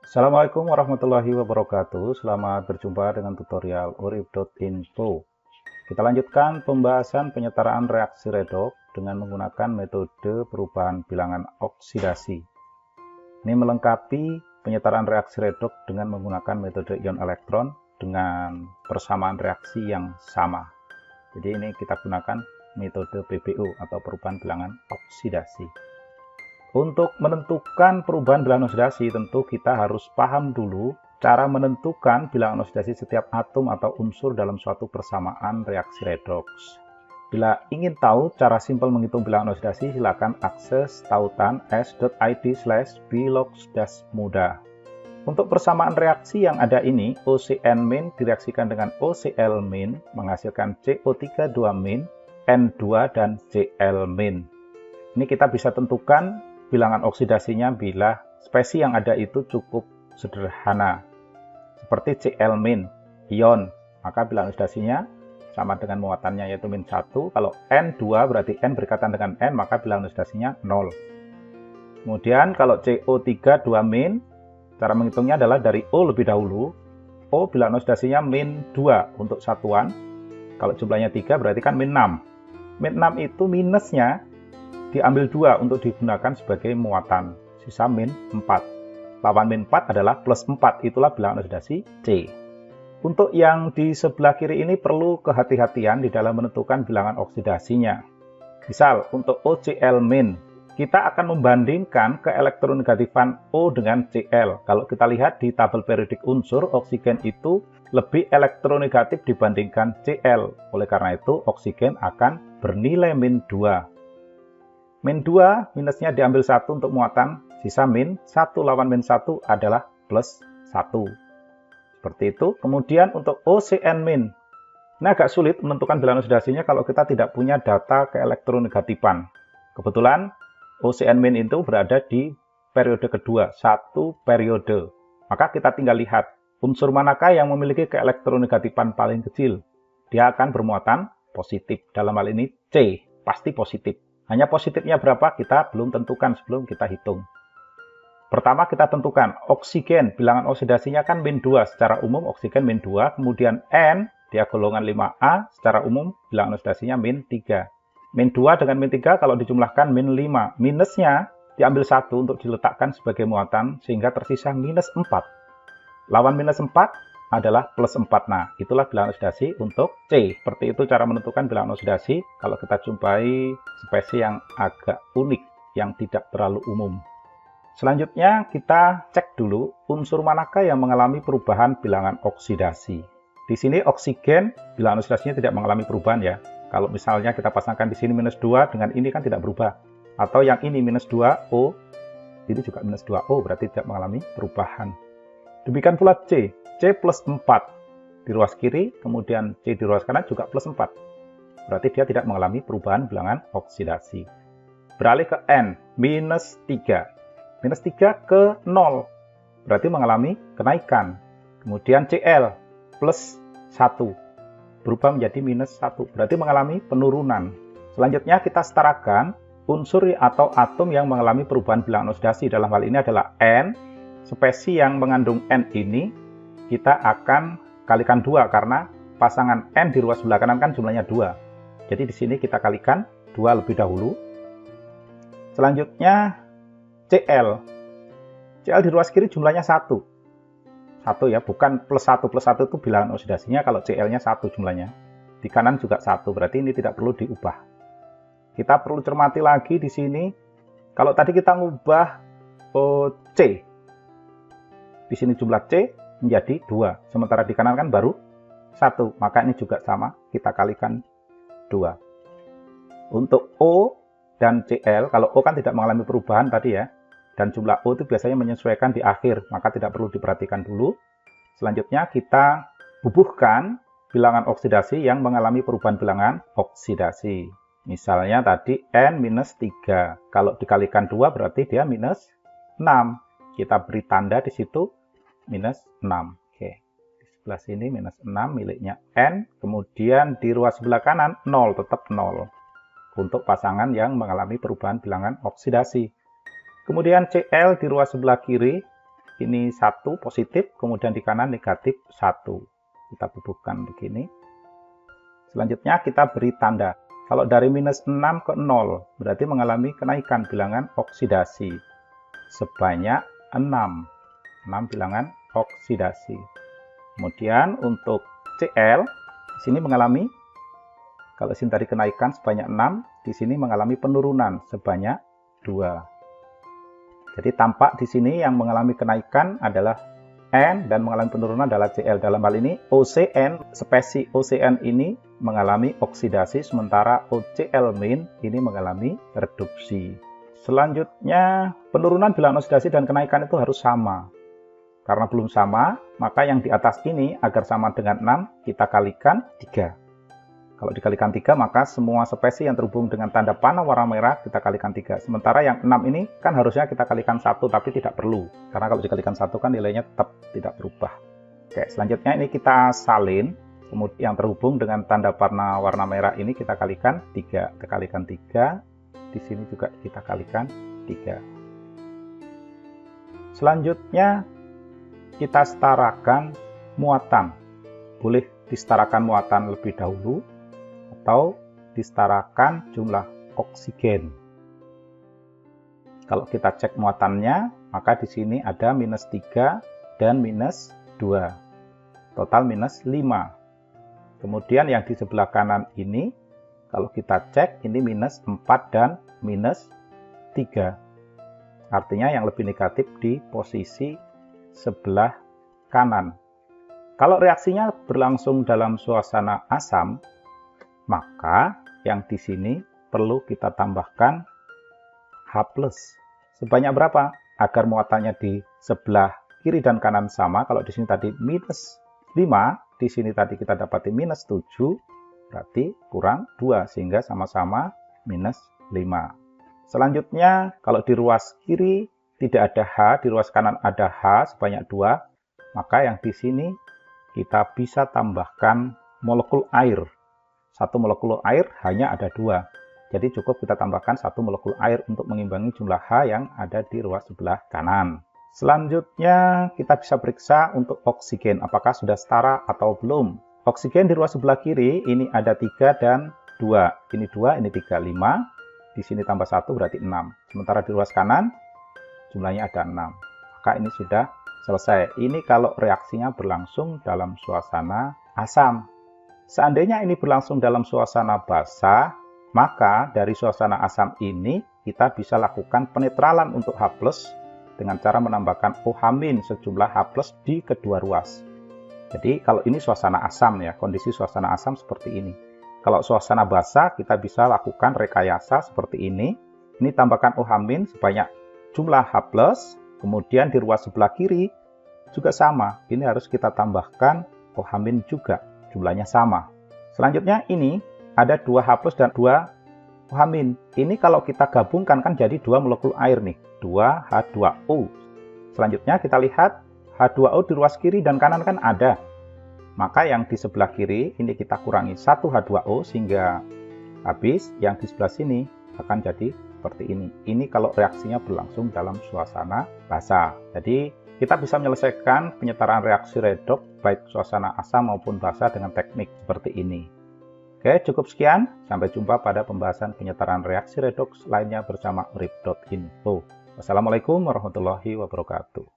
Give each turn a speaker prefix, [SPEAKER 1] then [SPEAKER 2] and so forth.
[SPEAKER 1] Assalamualaikum warahmatullahi wabarakatuh. Selamat berjumpa dengan tutorial urip.info. Kita lanjutkan pembahasan penyetaraan reaksi redoks dengan menggunakan metode perubahan bilangan oksidasi. Ini melengkapi penyetaraan reaksi redoks dengan menggunakan metode ion elektron dengan persamaan reaksi yang sama. Jadi ini kita gunakan metode PBO atau perubahan bilangan oksidasi. Untuk menentukan perubahan bilangan oksidasi, tentu kita harus paham dulu cara menentukan bilangan oksidasi setiap atom atau unsur dalam suatu persamaan reaksi redoks. Bila ingin tahu cara simpel menghitung bilangan oksidasi, silakan akses tautan s.id/bilogs-mudah. Untuk persamaan reaksi yang ada ini, OCN- direaksikan dengan OCl- menghasilkan CO3 2-, N2 dan Cl-. Ini kita bisa tentukan bilangan oksidasinya bila spesi yang ada itu cukup sederhana. Seperti Cl-, ion, maka bilangan oksidasinya sama dengan muatannya yaitu -1. Kalau N2 berarti N berikatan dengan N, maka bilangan oksidasinya 0. Kemudian kalau CO3 2-, cara menghitungnya adalah dari O lebih dahulu. O bilangan oksidasinya -2 untuk satuan. Kalau jumlahnya 3 berarti kan -6. -6 itu minusnya diambil 2 untuk digunakan sebagai muatan, sisa -4. Lawan -4 adalah +4, itulah bilangan oksidasi C. Untuk yang di sebelah kiri ini perlu kehati-hatian di dalam menentukan bilangan oksidasinya. Misal, untuk OCl-, kita akan membandingkan keelektronegatifan O dengan Cl. Kalau kita lihat di tabel periodik unsur, oksigen itu lebih elektronegatif dibandingkan Cl. Oleh karena itu, oksigen akan bernilai -2. -2 minusnya diambil 1 untuk muatan, sisa -1 lawan -1 adalah +1. Seperti itu. Kemudian untuk OCN-, ini agak sulit menentukan bilangan oksidasinya kalau kita tidak punya data keelektronegatifan. Kebetulan OCN- itu berada di periode kedua, satu periode. Maka kita tinggal lihat unsur manakah yang memiliki keelektronegatifan paling kecil. Dia akan bermuatan positif. Dalam hal ini C, pasti positif. Hanya positifnya berapa kita belum tentukan sebelum kita hitung. Pertama kita tentukan oksigen, bilangan oksidasinya kan -2, secara umum oksigen -2, kemudian N, dia golongan 5A, secara umum bilangan oksidasinya -3. -2 dengan -3 kalau dijumlahkan -5, minusnya diambil 1 untuk diletakkan sebagai muatan sehingga tersisa -4. Lawan -4 adalah +4. Nah, itulah bilangan oksidasi untuk C. Seperti itu cara menentukan bilangan oksidasi kalau kita jumpai spesies yang agak unik, yang tidak terlalu umum. Selanjutnya kita cek dulu unsur manakah yang mengalami perubahan bilangan oksidasi. Di sini oksigen bilangan oksidasinya tidak mengalami perubahan ya. Kalau misalnya kita pasangkan di sini -2 dengan ini kan tidak berubah. Atau yang ini -2O, ini juga -2O berarti tidak mengalami perubahan. Demikian pula C +4 di ruas kiri, kemudian C di ruas kanan juga +4. Berarti dia tidak mengalami perubahan bilangan oksidasi. Beralih ke N, -3. -3 ke 0, berarti mengalami kenaikan. Kemudian Cl, +1. Berubah menjadi -1, berarti mengalami penurunan. Selanjutnya kita setarakan unsur atau atom yang mengalami perubahan bilangan oksidasi. Dalam hal ini adalah N, spesies yang mengandung N ini kita akan kalikan 2 karena pasangan N di ruas sebelah kanan kan jumlahnya 2. Jadi di sini kita kalikan 2 lebih dahulu. Selanjutnya Cl. Cl di ruas kiri jumlahnya 1. 1 ya, bukan +1. +1 itu bilangan oksidasinya kalau Cl-nya 1 jumlahnya. Di kanan juga 1, berarti ini tidak perlu diubah. Kita perlu cermati lagi di sini. Kalau tadi kita ngubah C. Di sini jumlah C menjadi 2, sementara di kanan kan baru 1, maka ini juga sama, kita kalikan 2. Untuk O dan Cl, kalau O kan tidak mengalami perubahan tadi ya, dan jumlah O itu biasanya menyesuaikan di akhir, maka tidak perlu diperhatikan dulu. Selanjutnya kita bubuhkan bilangan oksidasi yang mengalami perubahan bilangan oksidasi. Misalnya tadi N-3, kalau dikalikan 2 berarti dia -6. Kita beri tanda di situ -6. Oke. Di sebelah sini -6 miliknya N. Kemudian di ruas sebelah kanan 0, tetap 0. Untuk pasangan yang mengalami perubahan bilangan oksidasi. Kemudian Cl di ruas sebelah kiri ini 1 positif, kemudian di kanan negatif 1. Kita bubuhkan begini. Selanjutnya kita beri tanda. Kalau dari minus 6 ke 0, berarti mengalami kenaikan bilangan oksidasi sebanyak 6. 6 bilangan oksidasi. Kemudian untuk Cl, di sini mengalami, kalau sini tadi kenaikan sebanyak 6, di sini mengalami penurunan sebanyak 2. Jadi tampak di sini yang mengalami kenaikan adalah N dan mengalami penurunan adalah Cl. Dalam hal ini OCN, spesies OCN ini mengalami oksidasi, sementara OCl- ini mengalami reduksi. Selanjutnya, penurunan bilangan oksidasi dan kenaikan itu harus sama. Karena belum sama, maka yang di atas ini agar sama dengan 6, kita kalikan 3. Kalau dikalikan 3, maka semua spesies yang terhubung dengan tanda panah warna merah kita kalikan 3. Sementara yang 6 ini kan harusnya kita kalikan 1, tapi tidak perlu. Karena kalau dikalikan 1 kan nilainya tetap tidak berubah. Oke, selanjutnya ini kita salin. Kemudian yang terhubung dengan tanda panah warna merah ini kita kalikan 3. Kita kalikan 3. Di sini juga kita kalikan 3. Selanjutnya kita setarakan muatan. Boleh disetarakan muatan lebih dahulu, atau disetarakan jumlah oksigen. Kalau kita cek muatannya, maka di sini ada minus 3 dan minus 2. Total minus 5. Kemudian yang di sebelah kanan ini, kalau kita cek, ini minus 4 dan minus 3. Artinya yang lebih negatif di posisi sebelah kanan. Kalau reaksinya berlangsung dalam suasana asam, maka yang di sini perlu kita tambahkan H+. Sebanyak berapa? Agar muatannya di sebelah kiri dan kanan sama. Kalau di sini tadi minus 5, di sini tadi kita dapati minus 7, berarti kurang 2, sehingga sama-sama minus 5. Selanjutnya, kalau di ruas kiri tidak ada H, di ruas kanan ada H sebanyak 2, maka yang di sini kita bisa tambahkan molekul air. 1 molekul air hanya ada 2. Jadi cukup kita tambahkan 1 molekul air untuk mengimbangi jumlah H yang ada di ruas sebelah kanan. Selanjutnya kita bisa periksa untuk oksigen, apakah sudah setara atau belum. Oksigen di ruas sebelah kiri ini ada 3 dan 2. Ini 2, ini 3, 5. Di sini tambah 1 berarti 6. Sementara di ruas kanan jumlahnya ada 6. Maka ini sudah selesai. Ini kalau reaksinya berlangsung dalam suasana asam. Seandainya ini berlangsung dalam suasana basa, maka dari suasana asam ini kita bisa lakukan penetralan untuk H+ dengan cara menambahkan OH- sejumlah H+ di kedua ruas. Jadi kalau ini suasana asam ya, kondisi suasana asam seperti ini. Kalau suasana basa kita bisa lakukan rekayasa seperti ini. Ini tambahkan OH- sebanyak jumlah H+, kemudian di ruas sebelah kiri juga sama. Ini harus kita tambahkan OH- juga. Jumlahnya sama. Selanjutnya ini ada 2 H+ dan 2 OH-. Ini kalau kita gabungkan kan jadi 2 molekul air nih, 2H2O. Selanjutnya kita lihat H2O di ruas kiri dan kanan kan ada. Maka yang di sebelah kiri ini kita kurangi 1 H2O sehingga habis. Yang di sebelah sini akan jadi seperti ini. Ini kalau reaksinya berlangsung dalam suasana basa. Jadi kita bisa menyelesaikan penyetaraan reaksi redoks baik suasana asam maupun basa dengan teknik seperti ini. Oke, cukup sekian. Sampai jumpa pada pembahasan penyetaraan reaksi redoks lainnya bersama urip.info. Wassalamualaikum warahmatullahi wabarakatuh.